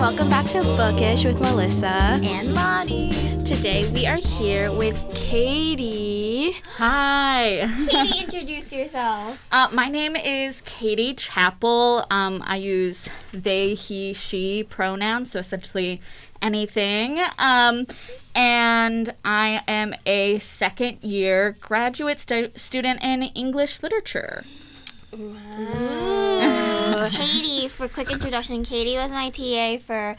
welcome back to Bookish with Melissa and Lonnie. Today we are here with Katie. Hi. Katie, introduce yourself. My name is Katie Chappell. I use they, he, she pronouns, so essentially anything. And I am a second-year graduate student in English literature. Wow. Katie, for quick introduction, Katie was my TA for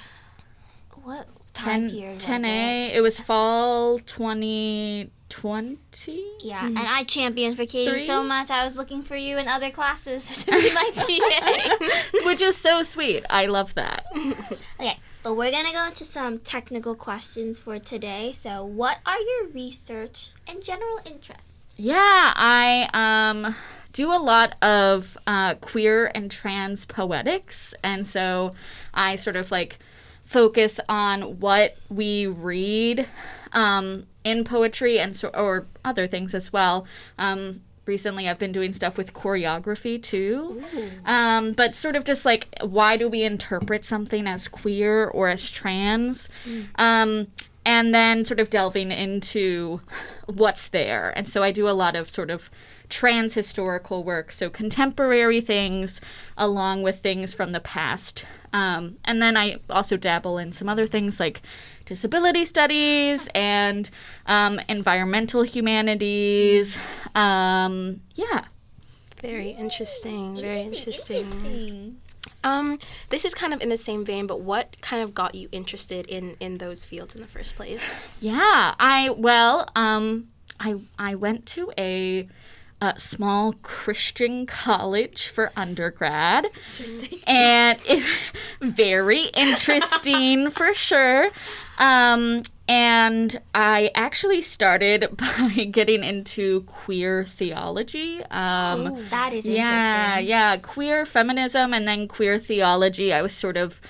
what time period was 10A. It was fall 2020. Yeah, and I championed for Katie so much. I was looking for you in other classes to be my TA. Which is so sweet. I love that. Okay, so we're going to go into some technical questions for today. So what are your research and general interests? Yeah, I do a lot of queer and trans poetics, and so I sort of like focus on what we read in poetry and or other things as well. Recently I've been doing stuff with choreography too, but sort of just like why do we interpret something as queer or as trans, and then sort of delving into what's there. And so I do a lot of sort of trans historical work, so contemporary things along with things from the past. And then I also dabble in some other things like disability studies and environmental humanities. Yeah. Very interesting. Very interesting. Interesting. This is kind of in the same vein, but what kind of got you interested in those fields in the first place? Yeah, I went to a small Christian college for undergrad. Interesting. And very interesting for sure. And I actually started by getting into queer theology. That is interesting. Yeah, queer feminism and then queer theology. I was sort of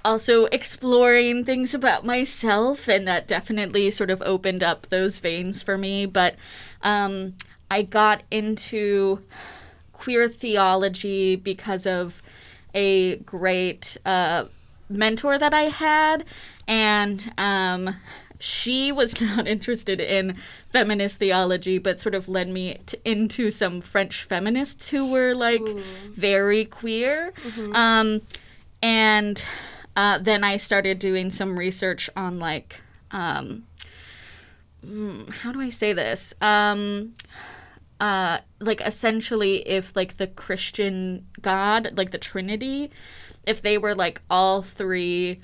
also exploring things about myself, and that definitely sort of opened up those veins for me. But I got into queer theology because of a great mentor that I had, and she was not interested in feminist theology, but sort of led me into some French feminists who were like very queer. And then I started doing some research on like, how do I say this? Like essentially if like the Christian God, like the Trinity, if they were like all three,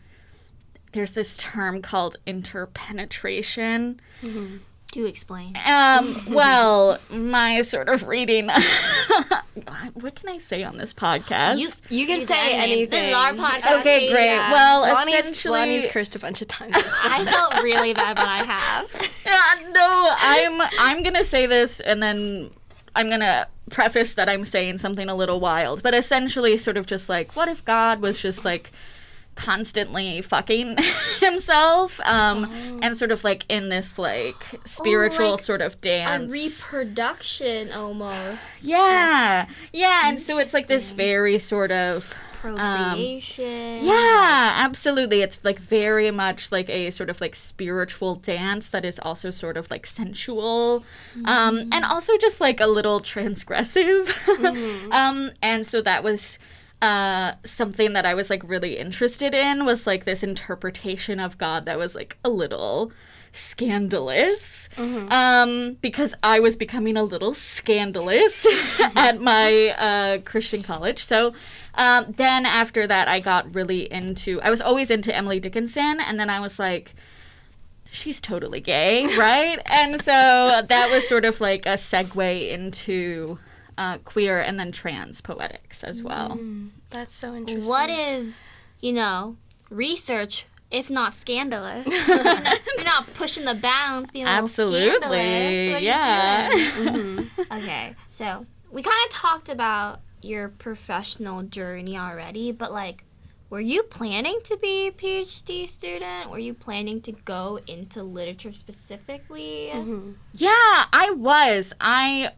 there's this term called interpenetration. Do explain. Well, my sort of reading. What can I say on this podcast? You can say anything. This is our podcast. Okay, great. Yeah. Well, Lonnie's cursed a bunch of times. I felt really bad, but I have. Yeah, no, I'm gonna say this, and then I'm gonna preface that I'm saying something a little wild, but essentially, sort of just like, what if God was just like constantly fucking himself, and sort of like in this like spiritual like sort of dance, a reproduction almost. Yeah, and so it's like this very sort of procreation. Yeah, absolutely. It's like very much like a sort of like spiritual dance that is also sort of like sensual, and also just like a little transgressive. And so that was something that I was like really interested in, was like this interpretation of God that was like a little scandalous, because I was becoming a little scandalous at my Christian college. So then after that I got really I was always into Emily Dickinson, and then I was like, she's totally gay, right? And so that was sort of like a segue into queer and then trans poetics as well. That's so interesting. What is, research, if not scandalous? You're not pushing the bounds, being Absolutely. A little scandalous. What Yeah. are you doing? Okay, so we kind of talked about your professional journey already, but like, were you planning to be a PhD student? Were you planning to go into literature specifically? Yeah, I was. I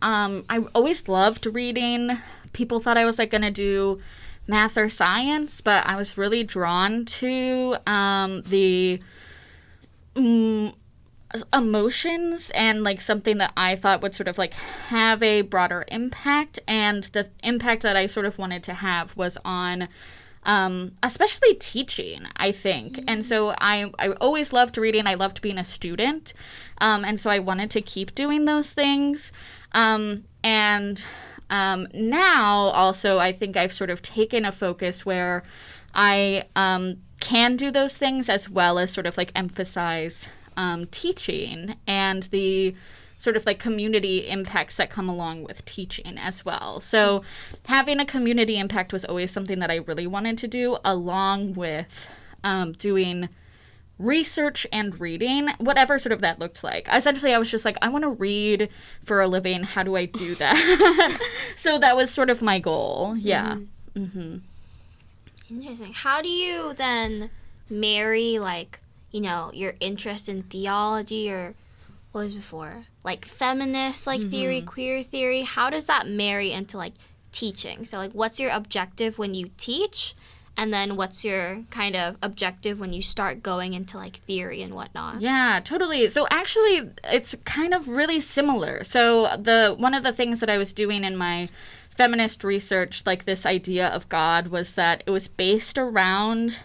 always loved reading. People thought I was like going to do math or science, but I was really drawn to the emotions and like something that I thought would sort of like have a broader impact. And the impact that I sort of wanted to have was on especially teaching, I think. And so I always loved reading. I loved being a student. And so I wanted to keep doing those things. Now also I think I've sort of taken a focus where I can do those things as well as sort of like emphasize teaching and the sort of like community impacts that come along with teaching as well. So having a community impact was always something that I really wanted to do, along with doing research and reading, whatever sort of that looked like. Essentially, I was just like, I want to read for a living. How do I do that? So that was sort of my goal. Yeah. Mm-hmm. Interesting. How do you then marry, like, you know, your interest in theology or what was before? Like feminist, like, theory, queer theory. How does that marry into, like, teaching? So, like, what's your objective when you teach? And then what's your kind of objective when you start going into, like, theory and whatnot? Yeah, totally. So actually, it's kind of really similar. So one of the things that I was doing in my feminist research, like this idea of God, was that it was based around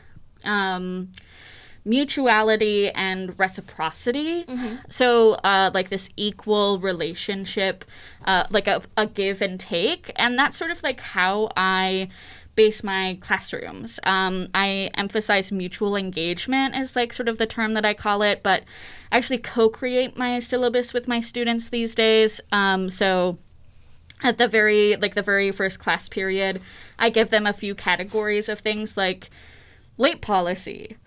mutuality and reciprocity. So like this equal relationship, like a give and take. And that's sort of like how I base my classrooms. I emphasize mutual engagement is like sort of the term that I call it, but I actually co-create my syllabus with my students these days. So at the very first class period, I give them a few categories of things like late policy.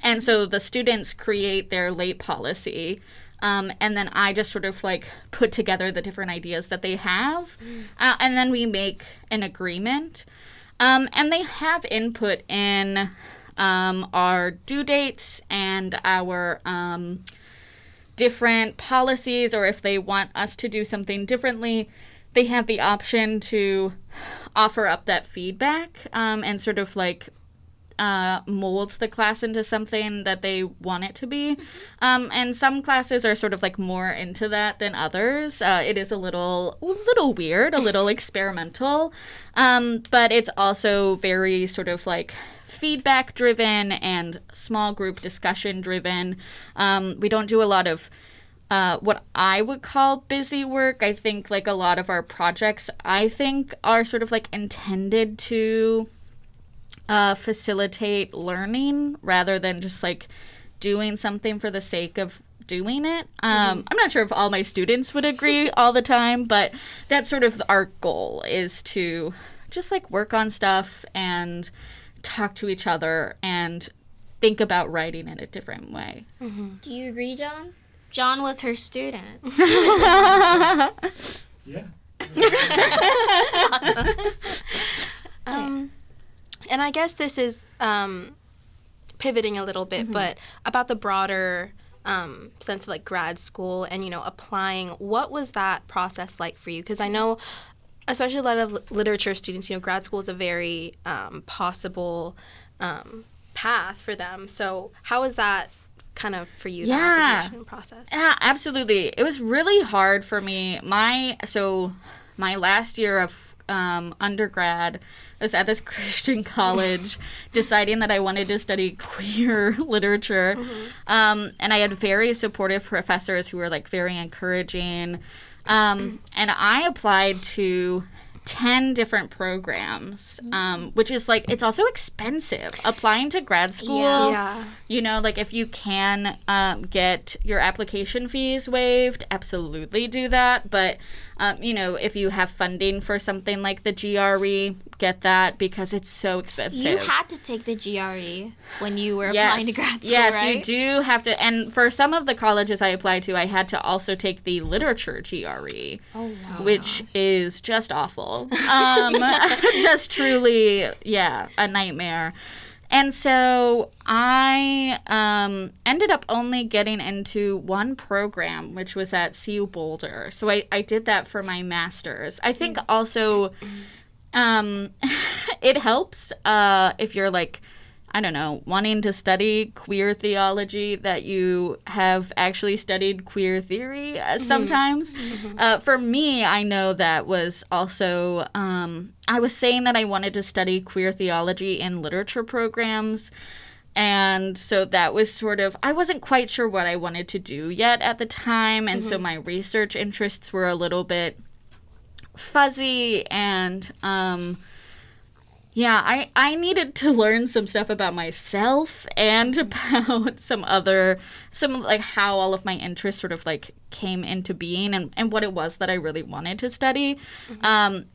And so the students create their late policy. And then I just sort of like put together the different ideas that they have. And then we make an agreement. And they have input in our due dates and our different policies, or if they want us to do something differently, they have the option to offer up that feedback and sort of like mold the class into something that they want it to be. And some classes are sort of like more into that than others. It is a little weird, a little experimental, but it's also very sort of like feedback driven and small group discussion driven. We don't do a lot of what I would call busy work. I think like a lot of our projects, I think, are sort of like intended to facilitate learning rather than just like doing something for the sake of doing it. I'm not sure if all my students would agree all the time, but that's sort of our goal, is to just like work on stuff and talk to each other and think about writing in a different way. Do you agree, John? John was her student. Yeah. Awesome. And I guess this is pivoting a little bit, but about the broader sense of like grad school and, you know, applying. What was that process like for you? Because I know, especially a lot of literature students, you know, grad school is a very possible path for them. So how was that kind of for you, the application process? Yeah, absolutely. It was really hard for me. My last year of undergrad, I was at this Christian college deciding that I wanted to study queer literature. And I had very supportive professors who were like very encouraging. And I applied to 10 different programs, which is like, it's also expensive. Applying to grad school, you know, like if you can get your application fees waived, absolutely do that. But, you know, if you have funding for something like the GRE, get that, because it's so expensive. You had to take the GRE when you were applying to grad school, yes, right? you do have to. And for some of the colleges I applied to, I had to also take the literature GRE, which is just awful. Just truly, a nightmare. And so I ended up only getting into one program, which was at CU Boulder. So I did that for my master's. I think also it helps if you're like, I don't know, wanting to study queer theology, that you have actually studied queer theory sometimes. For me, I know that was also, I was saying that I wanted to study queer theology in literature programs. And so that was sort of, I wasn't quite sure what I wanted to do yet at the time. And so my research interests were a little bit fuzzy, and I needed to learn some stuff about myself and about some like how all of my interests sort of like came into being, and what it was that I really wanted to study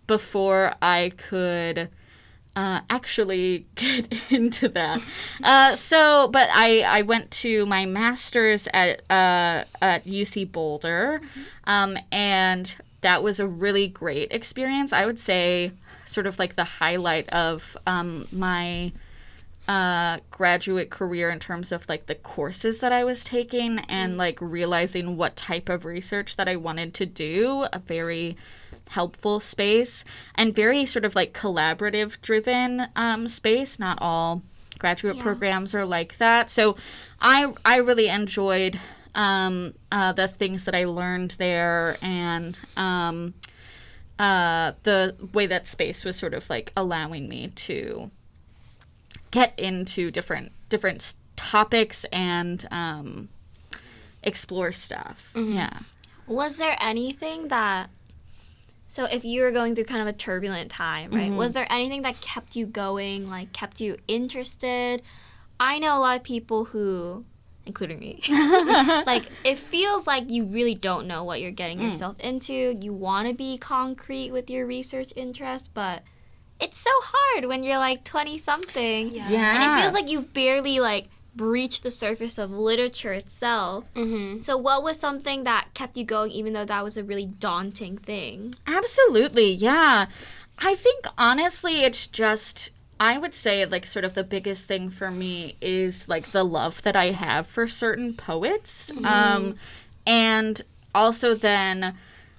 before I could actually get into that. But I went to my master's at UC Boulder, and that was a really great experience. I would say sort of like the highlight of my graduate career in terms of like the courses that I was taking and like realizing what type of research that I wanted to do. A very helpful space and very sort of like collaborative driven space. Not all graduate programs are like that. So I really enjoyed the things that I learned there, and the way that space was sort of like allowing me to get into different topics and explore stuff. Yeah. Was there anything that, so if you were going through kind of a turbulent time, right, was there anything that kept you going, like kept you interested? I know a lot of people who, including me, like it feels like you really don't know what you're getting yourself into. You want to be concrete with your research interest, but it's so hard when you're like 20-something. Yeah. And it feels like you've barely like breached the surface of literature itself. So what was something that kept you going even though that was a really daunting thing? Absolutely, yeah. I think honestly it's just, I would say like sort of the biggest thing for me is like the love that I have for certain poets. And also then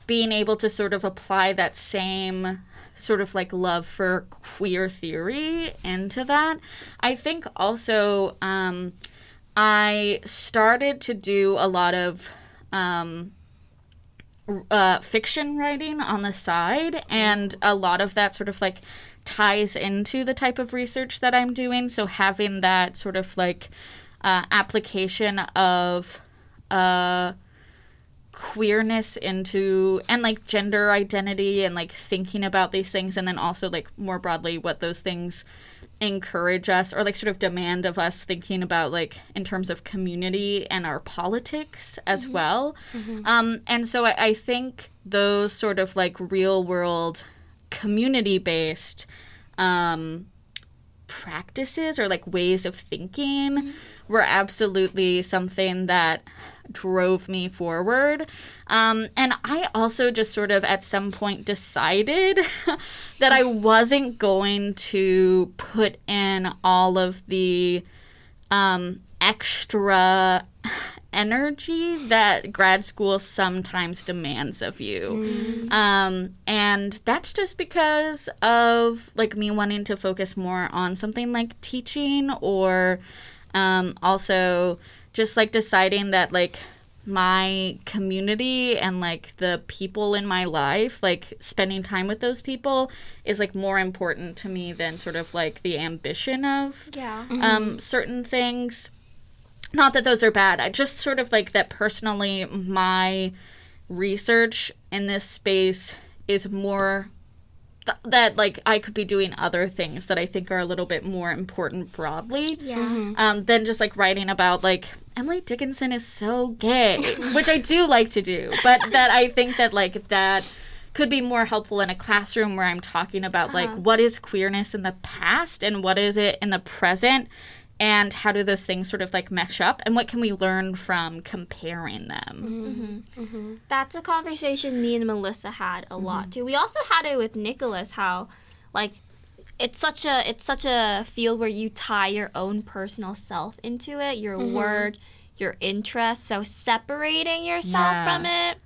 being able to sort of apply that same sort of like love for queer theory into that. I think also I started to do a lot of fiction writing on the side, and a lot of that sort of like ties into the type of research that I'm doing. So having that sort of like application of queerness into, and like gender identity, and like thinking about these things, and then also like more broadly what those things encourage us or like sort of demand of us thinking about, like in terms of community and our politics as well. And so I think those sort of like real world community based practices or like ways of thinking were absolutely something that drove me forward. And I also just sort of at some point decided that I wasn't going to put in all of the extra energy that grad school sometimes demands of you. And that's just because of like me wanting to focus more on something like teaching, or also just like deciding that like my community and like the people in my life, like spending time with those people is like more important to me than sort of like the ambition of certain things. Not that those are bad. I just sort of like that personally, my research in this space is more that like I could be doing other things that I think are a little bit more important broadly than just like writing about like Emily Dickinson is so gay, which I do like to do, but that I think that like that could be more helpful in a classroom where I'm talking about like what is queerness in the past and what is it in the present, and how do those things sort of like mesh up, and what can we learn from comparing them. That's a conversation me and Melissa had a lot too. We also had it with Nicholas, how like it's such a field where you tie your own personal self into it, your work, your interests. So separating yourself from it,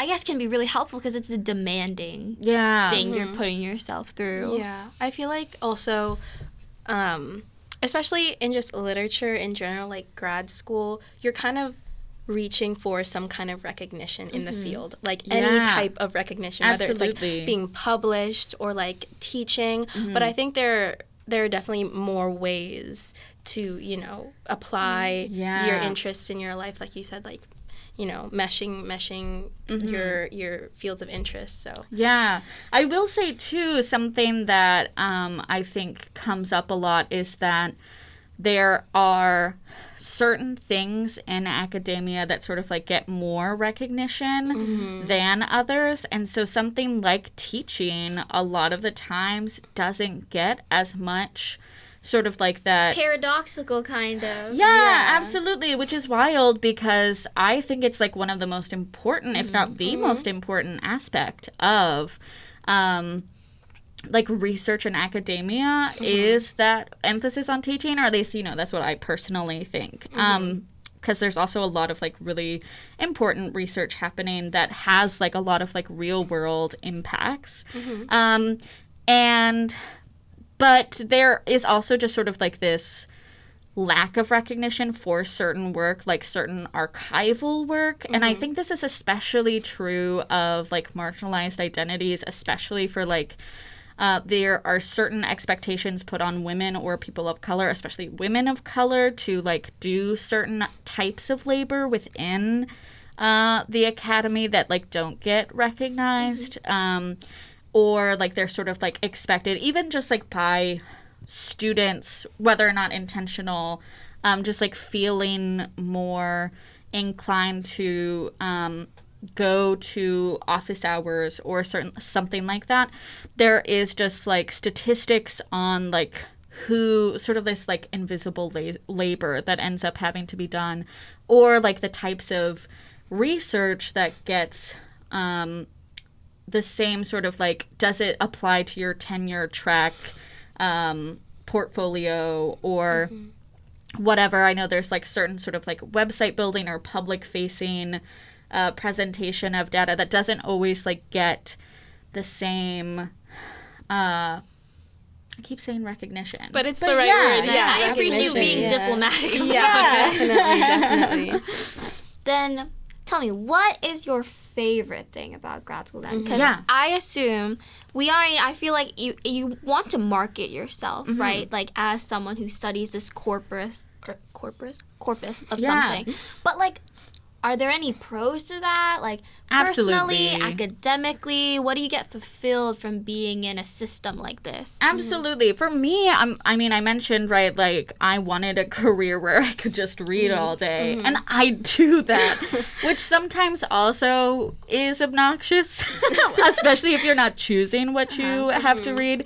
I guess can be really helpful because it's a demanding thing you're putting yourself through. Yeah. I feel like also, especially in just literature in general, like grad school, you're kind of reaching for some kind of recognition in the field, like any type of recognition, whether it's like being published or like teaching. But I think there are definitely more ways to, you know, apply your interests in your life, like you said, like, you know, meshing your fields of interest. So I will say too, something that I think comes up a lot is that there are certain things in academia that sort of like get more recognition than others, and so something like teaching a lot of the times doesn't get as much sort of like that paradoxical kind of. Yeah, absolutely, which is wild because I think it's like one of the most important, if not the most important aspect of like research and academia is that emphasis on teaching, or at least, you know, that's what I personally think. Because there's also a lot of like really important research happening that has like a lot of like real world impacts. But there is also just sort of like this lack of recognition for certain work, like certain archival work. And I think this is especially true of like marginalized identities, especially for like there are certain expectations put on women or people of color, especially women of color, to like do certain types of labor within the academy that like don't get recognized. Or like they're sort of like expected, even just like by students, whether or not intentional, just like feeling more inclined to go to office hours or something like that. There is just like statistics on like who sort of this like invisible labor that ends up having to be done, or like the types of research that gets the same sort of like, does it apply to your tenure track portfolio or whatever. I know there's like certain sort of like website building or public facing presentation of data that doesn't always like get the same I keep saying recognition, but it's the right word. Yeah, I appreciate you being diplomatic. Definitely. Then tell me, what is your favorite thing about grad school then? Because I assume I feel like you want to market yourself, right? Like as someone who studies this corpus of something. But like, are there any pros to that? Like personally, academically, what do you get fulfilled from being in a system like this? Absolutely. For me, I mean, I mentioned, right, like I wanted a career where I could just read all day. And I do that, which sometimes also is obnoxious, especially if you're not choosing what you have to read.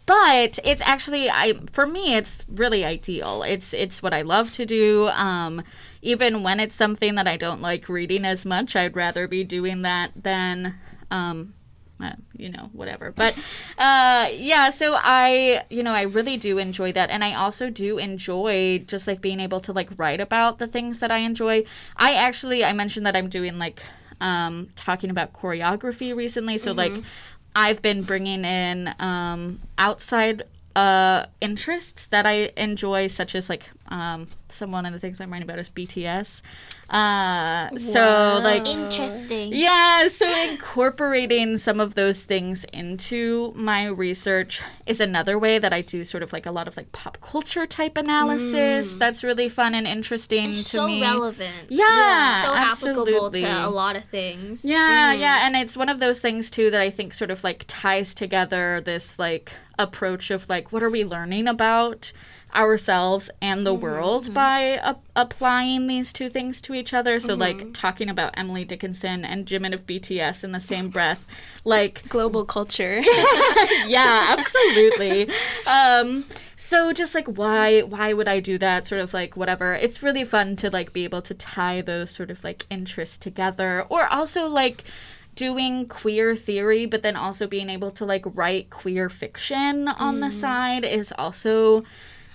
But it's actually, for me, it's really ideal. It's what I love to do. Even when it's something that I don't like reading as much, I'd rather be doing that than, whatever. But, so I really do enjoy that. And I also do enjoy just, like, being able to, like, write about the things that I enjoy. I mentioned that I'm doing, like, talking about choreography recently. So, like, I've been bringing in outside interests that I enjoy, such as like one of the things I'm writing about is BTS. So like interesting. Yeah, so incorporating some of those things into my research is another way that I do sort of like a lot of like pop culture type analysis. That's really fun and interesting to me. So relevant. Yeah, so absolutely. applicable to a lot of things. Yeah, and it's one of those things too that I think sort of like ties together this like approach of like what are we learning about ourselves and the world by applying these two things to each other. So like talking about Emily Dickinson and Jimin of BTS in the same breath, like global culture. Yeah, absolutely. So just like why would I do that, sort of like whatever. It's really fun to like be able to tie those sort of like interests together, or also like doing queer theory, but then also being able to like write queer fiction on the side is also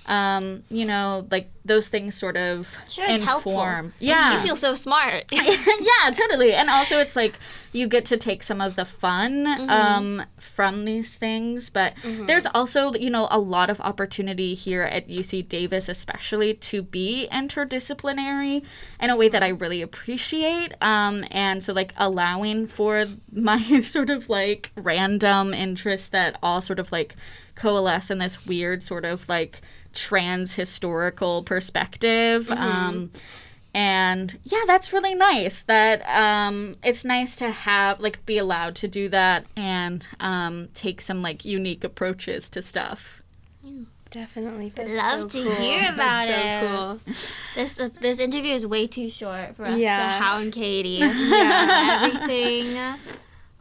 you know, like those things sort of Sure, it's helpful. inform. Yeah. You feel so smart. Yeah, totally. And also it's like you get to take some of the fun from these things. But there's also, you know, a lot of opportunity here at UC Davis especially to be interdisciplinary in a way that I really appreciate. And so like allowing for my sort of like random interests that all sort of like coalesce in this weird sort of like trans historical perspective. And yeah, that's really nice that it's nice to have like be allowed to do that and take some like unique approaches to stuff. Definitely. That's Love so to cool. hear about That's so it. cool. This interview is way too short for us to Yeah. hound Katie. Yeah. Everything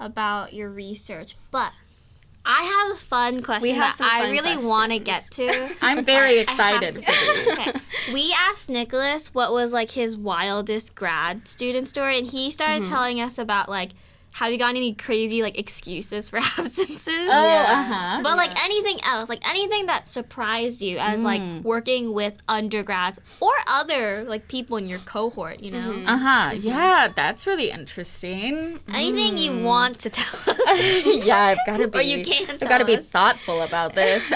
about your research, but I have a fun question have that some I fun really want to get questions. to. I'm very I have excited to- for these. Okay. We asked Nicholas what was like his wildest grad student story, and he started telling us about like, have you gotten any crazy like excuses for absences? Oh, But like anything else, like anything that surprised you as like working with undergrads or other like people in your cohort, you know? Yeah, that's really interesting. Anything you want to tell us. Yeah, I've got to be. Or you can I've got to tell be us. thoughtful about this.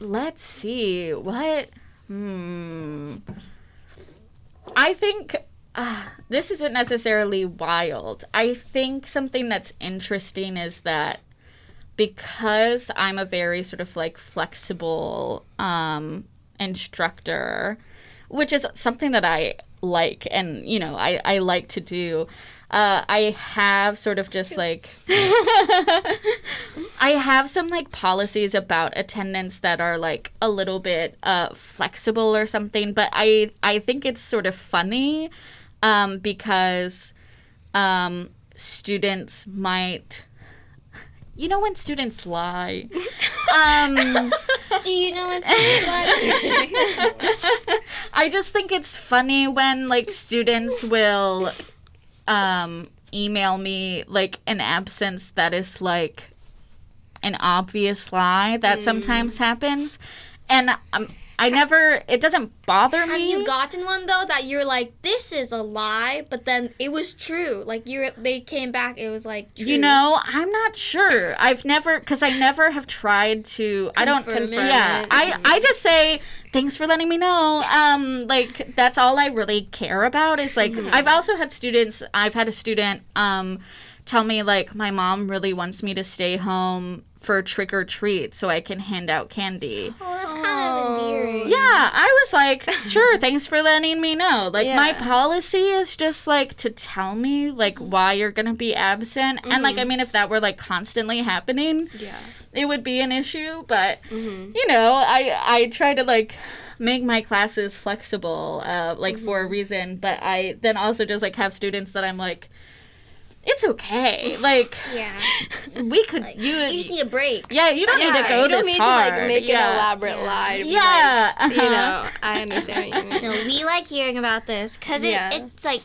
Let's see what. I think this isn't necessarily wild. I think something that's interesting is that because I'm a very sort of like flexible instructor, which is something that I like and, you know, I like to do. I have sort of just like I have some like policies about attendance that are like a little bit flexible or something, but I think it's sort of funny because students might, you know, when students lie. Do you know what's like? I just think it's funny when like students will email me like an absence that is like an obvious lie that sometimes happens, and I never, it doesn't bother me. Have you gotten one though that you're like, this is a lie, but then it was true? Like they came back, it was like true. You know, I'm not sure. I've never, because I never have tried to. I don't Confirm it. Yeah, I just say thanks for letting me know. Like that's all I really care about is like I've also had students. I've had a student tell me like my mom really wants me to stay home for trick or treat so I can hand out candy. Oh, that's kind of endearing. Yeah, I was like, sure, thanks for letting me know. Like, my policy is just, like, to tell me, like, why you're going to be absent. And, like, I mean, if that were, like, constantly happening, it would be an issue. But, you know, I try to, like, make my classes flexible, like, for a reason. But I then also just, like, have students that I'm like, it's okay. Like, we could. Like, you just need a break. Yeah, you don't need to go you don't this need hard. to like make an elaborate lie. To be Yeah, like, you know, I understand what you mean. No, we like hearing about this because Yeah. it's like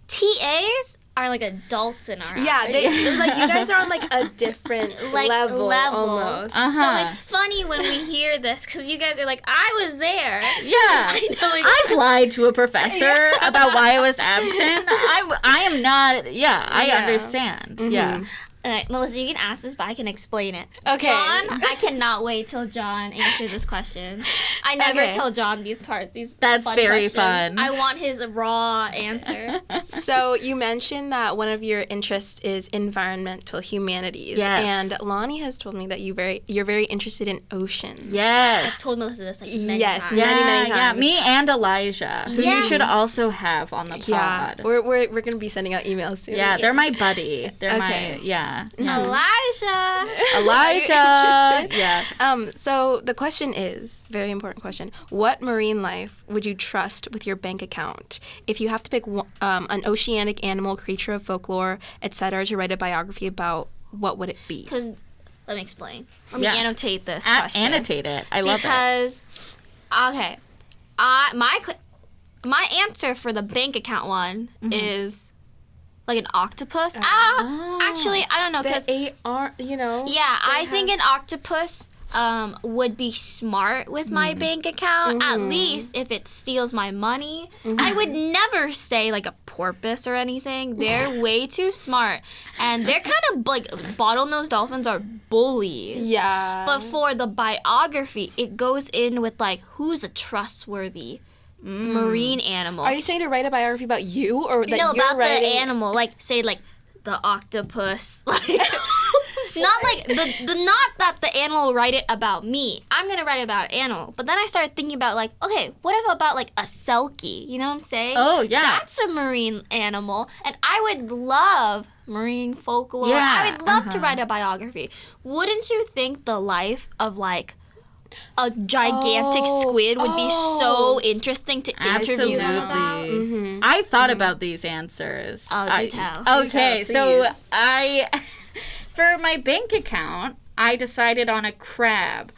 TAs are like adults in our Yeah, eyes. they like you guys are on like a different Like, level level. almost. So it's funny when we hear this because you guys are like, I was there. Yeah. I know. Like, I've lied to a professor about why I was absent. I am not. Yeah, I Yeah. understand. Yeah. all right, Melissa, you can ask this, but I can explain it. Okay. John, I cannot wait till John answers this question. I never Okay. tell John these parts. That's fun very questions. fun. I want his raw answer. So you mentioned that one of your interests is environmental humanities. Yes. And Lonnie has told me that you're very interested in oceans. Yes. I've told Melissa this like many Yes, times. many Yeah, times. me and Elijah, who you Yes. should also have on the pod. Yeah, we're gonna be sending out emails soon. Yeah, they're my buddy. They're Okay. my yeah. Elijah. Elijah. Interested. Yeah. So the question is, very important question, what marine life would you trust with your bank account? If you have to pick an oceanic animal, creature of folklore, etc., to write a biography about, what would it be? Because, let me explain. Let me Yeah. annotate this question. Annotate it. I love it. Because, okay, my answer for the bank account one is like an octopus. Oh. Actually, I don't know because The 8 are, you know. yeah, I think an octopus. would be smart with my bank account. At least if it steals my money. I would never say like a porpoise or anything. They're way too smart, and they're kind of like bottlenose dolphins are bullies. Yeah. But for the biography, it goes in with like who's a trustworthy marine animal. Are you saying to write a biography about you, or that No, you're about writing? the animal. Like say like the octopus. Like not like the not that the animal will write it about me. I'm gonna write about an animal. But then I started thinking about like, okay, what if about like a selkie? You know what I'm saying? Oh, yeah. That's a marine animal, and I would love marine folklore. Yeah, I would love to write a biography. Wouldn't you think the life of like a gigantic squid would be so interesting to interview them about? Absolutely. I thought about these answers. Oh, do tell. Okay, Do so tell, please. for my bank account, I decided on a crab.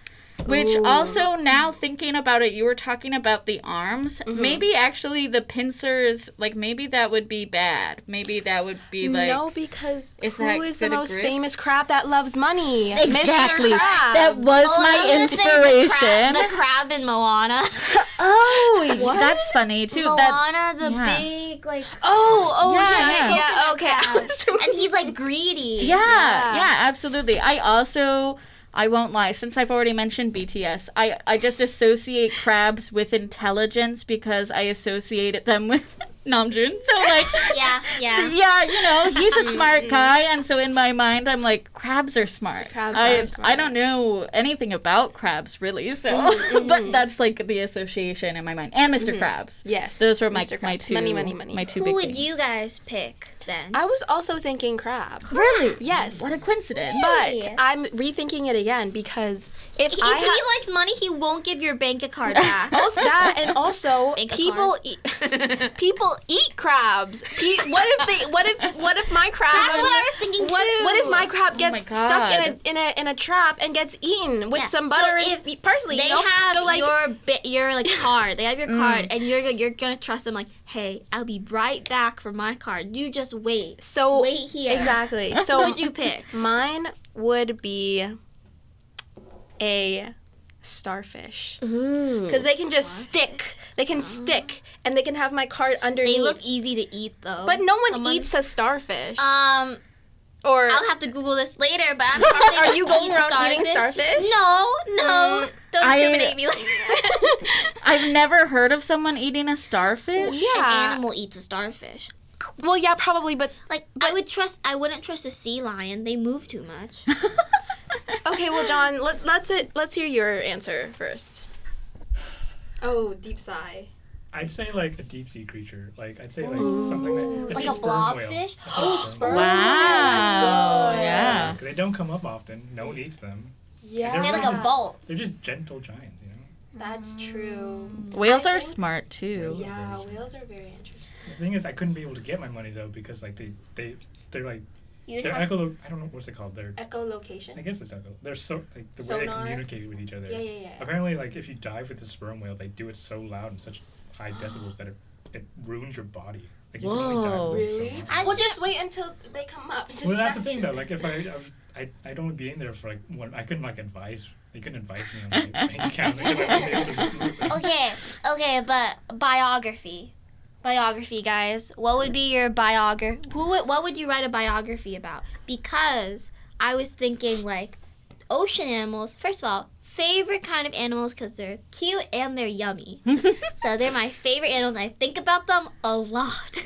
Which also, now thinking about it, you were talking about the arms. Maybe actually the pincers, like maybe that would be bad. Maybe that would be like... No, because Is who that is the good a most grip? famous crab that loves money? Exactly. Mr. Crab. That was Oh, I my was gonna say inspiration. The crab in Moana. Oh, What? that's funny too. Moana, the yeah. big like, Oh, Yeah, shit. yeah. Yeah, okay. and he's like greedy. Yeah, absolutely. I won't lie, since I've already mentioned BTS, I just associate crabs with intelligence because I associated them with Namjoon. So, like, Yeah. yeah, you know, he's a smart guy, and so in my mind, I'm like, crabs are smart. Crabs are smart. I don't know anything about crabs, really, so, but that's, like, the association in my mind. And Mr. Krabs. Yes. Those were my Mr. my Krabs. two, Money. my two Who big would things. you guys pick then? I was also thinking crab. Really? Yes. What a coincidence. But I'm rethinking it again because if If I he likes money, he won't give your bank a card back. also that and also Bank a people card. people eat crabs. What if my crab? That's what I was thinking too. What if my crab gets my stuck God. in a trap and gets eaten with Yeah, some so butter if and parsley? They you know? have so like your like card. They have your card, and you're gonna trust them. Like, hey, I'll be right back for my card. You just wait. so Wait here. exactly. Who So would you pick? mine would be a starfish because they can just stick. They can stick, and they can have my card underneath. They look easy to eat though. but no one eats a starfish. Or I'll have to Google this later. But I'm sure they are you going eat around eating starfish? No. Don't discriminate me like I've never heard of someone eating a starfish. Yeah. An animal eats a starfish. Well, yeah, probably, but Like I wouldn't trust a sea lion. They move too much. okay. Well, John, let's hear your answer first. Oh, deep sigh. I'd say like a deep sea creature. Like I'd say like something that Like I'd a say sperm whale. blobfish? I'd say sperm whale. Wow. good. Yeah. 'Cause they don't come up often. No one eats them. Yeah, They're They're like really a bolt. They're just gentle giants, you know. that's true. Whales I are think- smart too. Yeah, whales are very interesting. The thing is, I couldn't be able to get my money though because like they're like You'd they're have- I don't know what's it called. They're I Echolocation. guess it's echo. They're so like the way they Sonar? communicate with each other. Yeah. Apparently, like if you dive with a sperm whale, they do it so loud and such high decibels that it ruins your body. Like you can only dive Whoa. with it so Really? loud. Well, just wait until they come up. Just Well, that's the start- thing though. Like if I don't be in there for like one. I couldn't like advise. They couldn't advise me on my bank account because I wouldn't be able to. Okay, but biography, guys. What would be your biography? What would you write a biography about? Because I was thinking like ocean animals. First of all, favorite kind of animals because they're cute and they're yummy. So they're my favorite animals. I think about them a lot.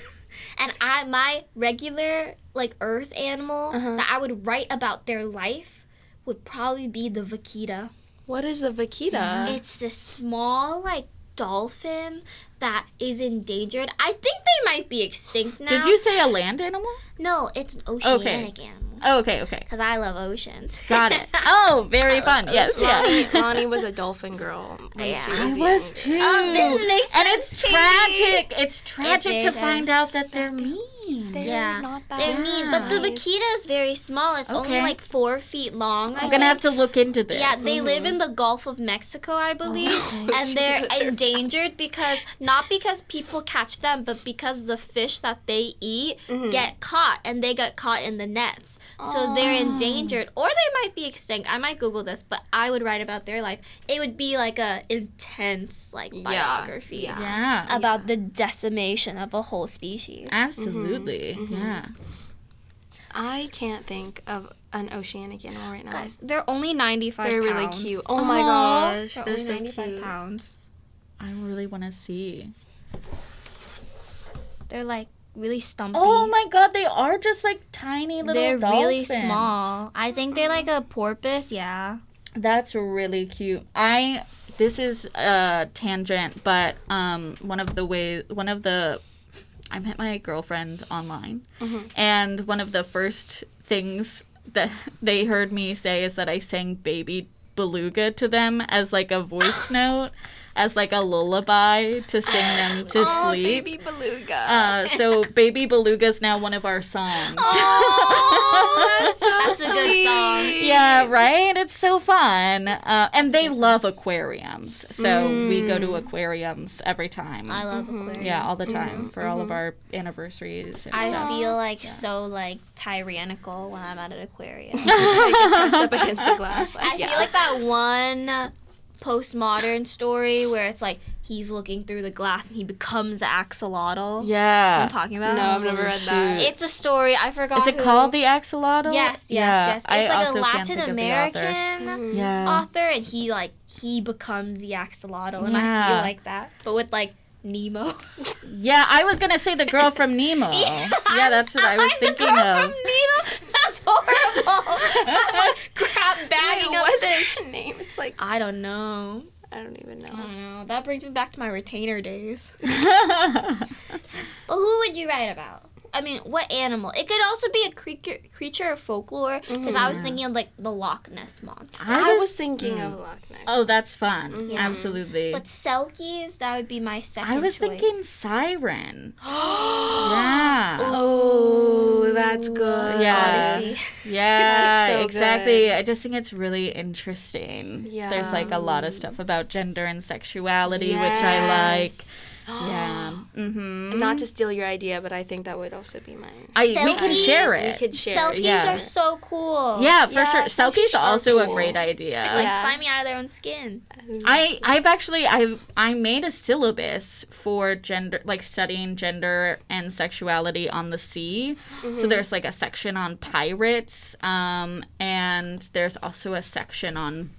And my regular like earth animal that I would write about their life would probably be the vaquita. What is a vaquita? It's this small like dolphin that is endangered. I think they might be extinct now. Did you say a land animal? No, it's an oceanic animal. Oh, okay. Because I love oceans. Got it. Oh, very fun. Yes, yes. Lonnie was a dolphin girl when Yeah. she was I young. was too. Oh, this makes And sense, it's Katie. tragic. It's tragic to is, find out that they're mean. mean. They're Yeah. not that They're mean, but the nice. vaquita is very small. It's only Okay. like 4 feet long. I'm gonna have to look into this. Yeah, they live in the Gulf of Mexico, I believe, and they're endangered not because people catch them, but because the fish that they eat get caught, and they get caught in the nets. So they're endangered, or they might be extinct. I might Google this, but I would write about their life. It would be like a intense biography Yeah. about the decimation of a whole species. Absolutely. Yeah. I can't think of an oceanic animal right now. Guys, they're only 95 they're pounds. really cute. Oh my gosh, They're they're only so 95 cute. pounds. I really want to see. They're like really stumpy. Oh my god, they are just like tiny little They're dolphins. really small. I think they're like a porpoise, yeah. That's really cute. This is a tangent, but I met my girlfriend online, and one of the first things that they heard me say is that I sang Baby Beluga to them as like a voice note, as like a lullaby to sing them to sleep. Baby beluga. So Baby Beluga is now one of our songs. Oh, that's so That's a good song. Yeah, right? It's so fun. And they love aquariums. So we go to aquariums every time. I love aquariums. Yeah, all the time for all of our anniversaries and I stuff. feel like so like tyrannical when I'm at an aquarium. Pressed up against the glass. I feel like that one postmodern story where it's like he's looking through the glass and he becomes the axolotl. Yeah. I'm talking about. No, I've never read that. shoot. It's a story. I forgot. Is it who. called the axolotl? Yes. Yeah, It's I like a also can't Latin think of the American Yeah. author, and he becomes the axolotl, and I Yeah. feel like that, but with like Nemo. Yeah, I was gonna say the girl from Nemo. Yeah, that's what I was thinking the girl of. from Nemo. That's horrible. Crap bagging up what's fish. her name? It's like I don't know. I don't even know. I don't know. That brings me back to my retainer days. Well, who would you write about? I mean, what animal? It could also be a creature of folklore, because I was thinking of like the Loch Ness monster. I was thinking of Loch Ness. Oh, that's fun. Yeah. Absolutely. But Selkies, that would be my second I was choice. thinking siren. Yeah. Oh, that's good. Yeah. Odyssey. Yeah, so exactly. good. I just think it's really interesting. Yeah. There's like a lot of stuff about gender and sexuality, which I like. Yeah. Mm-hmm. Not to steal your idea, but I think that would also be mine. We can Selkies? share We it. could share. Selkies Yeah. are so cool. Yeah, for sure. so Selkies are also a cool. great idea. Like Yeah. climbing out of their own skin. I made a syllabus for gender, like studying gender and sexuality on the sea. So there's like a section on pirates, and there's also a section on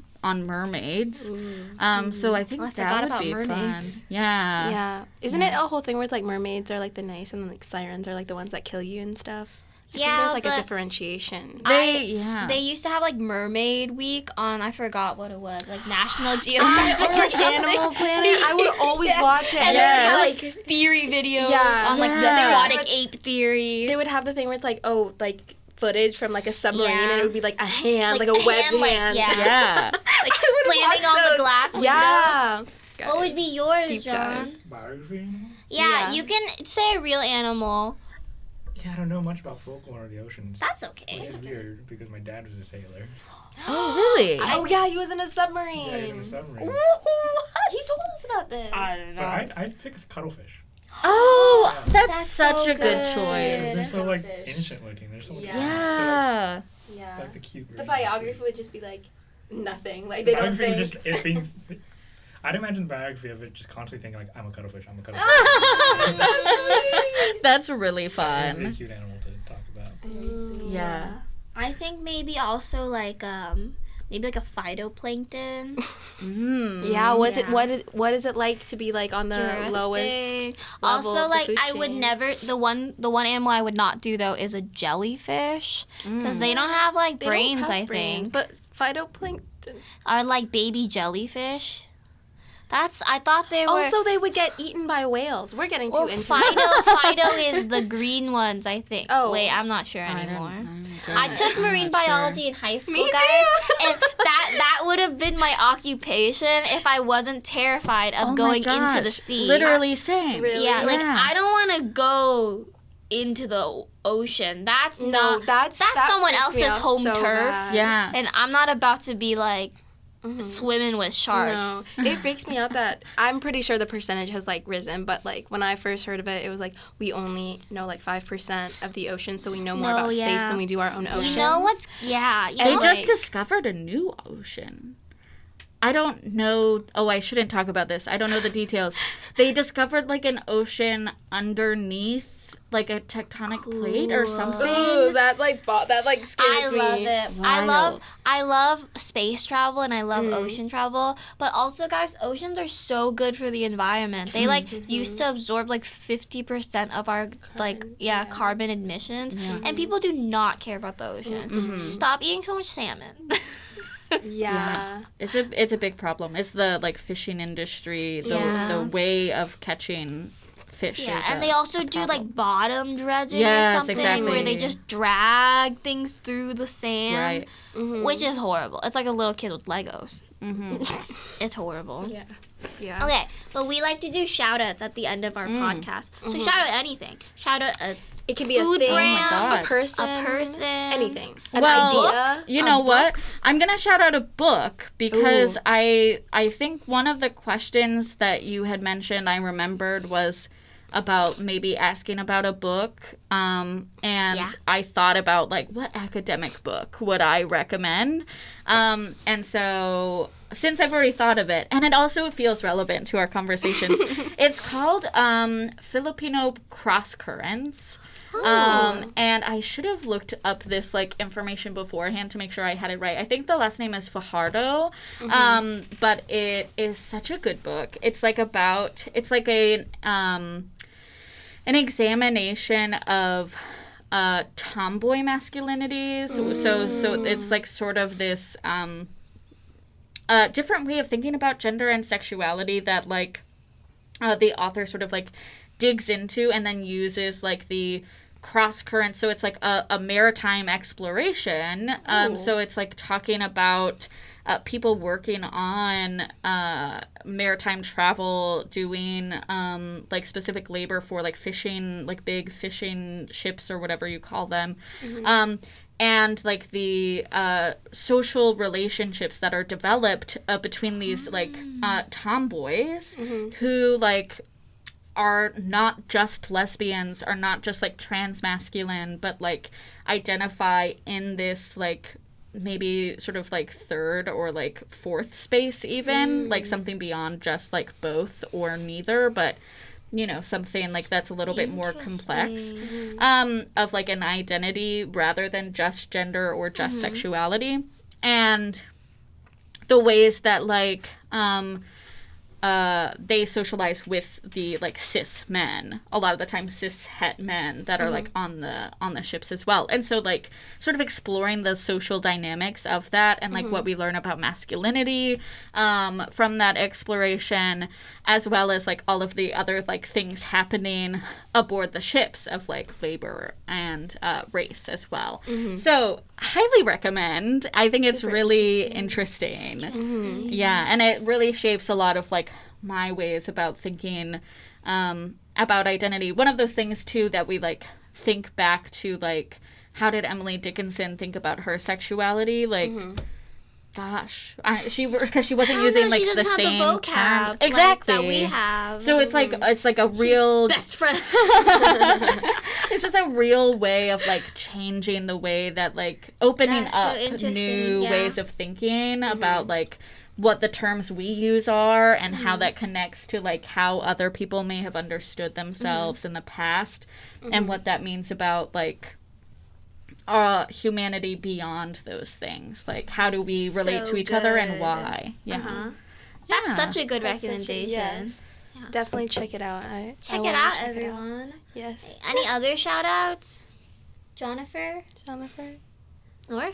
mermaids. So I think Oh, I that forgot would about be mermaids. fun. Yeah. Yeah. Isn't it a whole thing where it's like mermaids are like the nice and then like sirens are like the ones that kill you and stuff? I think Yeah, there's like a but differentiation. They used to have like Mermaid Week on, I forgot what it was, like National Geographic or like something. Animal Planet. I would always watch it. And Yes. they had like theory videos Yeah. on like the Yeah. aquatic ape theory. They would have the thing where it's like, oh, like footage from like a submarine, Yeah. and it would be like a hand, like, Like a a web hand, like, hand. yeah. Yeah. like slamming on the glass window. Yeah. What would be yours, Deep John? dive. Biography? Yeah, Yeah. you can say a real animal. Yeah, I don't know much about folklore of the oceans. That's Which okay. is weird because my dad was a sailor. Oh, really? Oh yeah, he was in a submarine. Yeah, he was in a submarine. He told us about this. don't But I'd pick a cuttlefish. Oh, that's That's such so a good good. choice. They're so like Cuttlefish. ancient looking. They're so much Yeah. fun. Yeah. Yeah. They're like the cute The versions. biography would just be like nothing. Like they don't Biography would think. just it being. I'd imagine the biography of it just constantly thinking like I'm a cuttlefish. I'm a cuttlefish. That's really It's a really fun. cute animal to talk about. Yeah. I think maybe also like maybe like a phytoplankton. Mm. Yeah, what's it? Yeah. What is it like to be like on the Drifting. lowest? level Also, of the like food I would chain? never the one animal I would not do though is a jellyfish because they don't have like They don't brains. have I brains, think but phytoplankton. are like baby jellyfish. I thought they were. Also, they would get eaten by whales. We're getting too well, into Fido is the green ones, I think. Oh. Wait, I'm not sure I don't- anymore. I'm I good. took I'm marine not sure. biology in high school, Me guys, too. and that would have been my occupation if I wasn't terrified of Oh my going into the gosh. sea. Literally same. Really? Yeah, like Yeah. I don't want to go into the ocean. That's No, not. that someone freaks me else's out home so turf. bad. Yeah. And I'm not about to be like Mhm. swimming with sharks. No, it freaks me out that I'm pretty sure the percentage has like risen, but like when I first heard of it, it was like we only know like 5% of the ocean, so we know more about space than we do our own oceans. You know what's you They know, just discovered a new ocean. I don't know. Oh, I shouldn't talk about this. I don't know the details. They discovered like an ocean underneath like a tectonic plate or something. Ooh, that scares I me. love it. Wild. I love space travel and I love ocean travel, but also guys, oceans are so good for the environment. They like used to absorb like 50% of our carbon emissions, and people do not care about the ocean. Stop eating so much salmon. Yeah. It's a big problem. It's the like fishing industry, the way of catching fish. Yeah, is and a- they also a do problem. like bottom dredging Yes, or something exactly. where they just drag things through the sand, Right. which is horrible. It's like a little kid with Legos. Mm-hmm. It's horrible. Yeah. Yeah. Okay, but we like to do shout outs at the end of our podcast. So shout out anything. Shout out a It can be food a thing, brand, God. a person, anything. an Well, idea. You A know what? book? I'm gonna shout out a book because Ooh. I think one of the questions that you had mentioned I remembered was about maybe asking about a book, and I thought about like what academic book would I recommend, and so since I've already thought of it, and it also feels relevant to our conversations, it's called Filipino Cross Currents. And I should have looked up this like information beforehand to make sure I had it right. I think the last name is Fajardo, but it is such a good book. It's like an examination of tomboy masculinities. So it's like sort of this different way of thinking about gender and sexuality that like the author sort of like digs into and then uses like the cross current. So it's like a maritime exploration. So it's like talking about people working on maritime travel, doing like specific labor for like fishing, like big fishing ships or whatever you call them. And like the social relationships that are developed between these like tomboys who like are not just lesbians, are not just like trans masculine, but like identify in this like maybe sort of like third or like fourth space even, like something beyond just like both or neither, but you know, something like that's a little bit more complex, of like an identity rather than just gender or just sexuality, and the ways that like they socialize with the like cis men, a lot of the time cis het men that are like on the ships as well. And so like sort of exploring the social dynamics of that and like what we learn about masculinity from that exploration, as well as like all of the other like things happening aboard the ships of like labor and race as well. So highly recommend. I think it's really interesting. Yeah, and it really shapes a lot of like my ways about thinking about identity. One of those things too that we like think back to, like, how did Emily Dickinson think about her sexuality? Like, gosh, because she wasn't using like the same terms exactly like, that we have. So it's like a real best friend. It's just a real way of like changing the way that like opening up new ways of thinking about like what the terms we use are and how that connects to like how other people may have understood themselves in the past and what that means about like humanity beyond those things. Like, how do we relate to each other and why? That's such a good recommendation. Yes. Definitely check it out. Check it out, everyone. Yes. Any other shout outs? Jennifer? Or?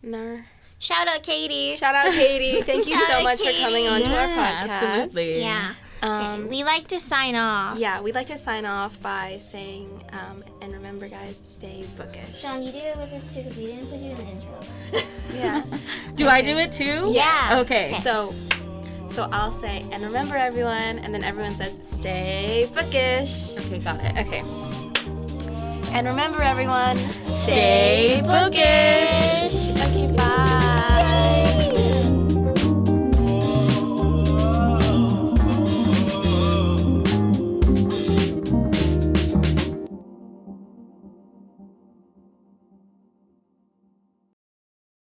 No. Shout out Katie. Shout out Katie. Thank you Shout so out much for coming on to our Yeah, podcast. absolutely. Yeah. Okay. We like to sign off. Yeah, we'd like to sign off by saying, and remember, guys, stay bookish. John, you do it with us too because we didn't put you in the intro. Yeah. Do I do it too? Yeah. Okay. So I'll say, and remember, everyone, and then everyone says, stay bookish. Okay, got it. Okay. And remember, everyone, Stay bookish. Okay, bye.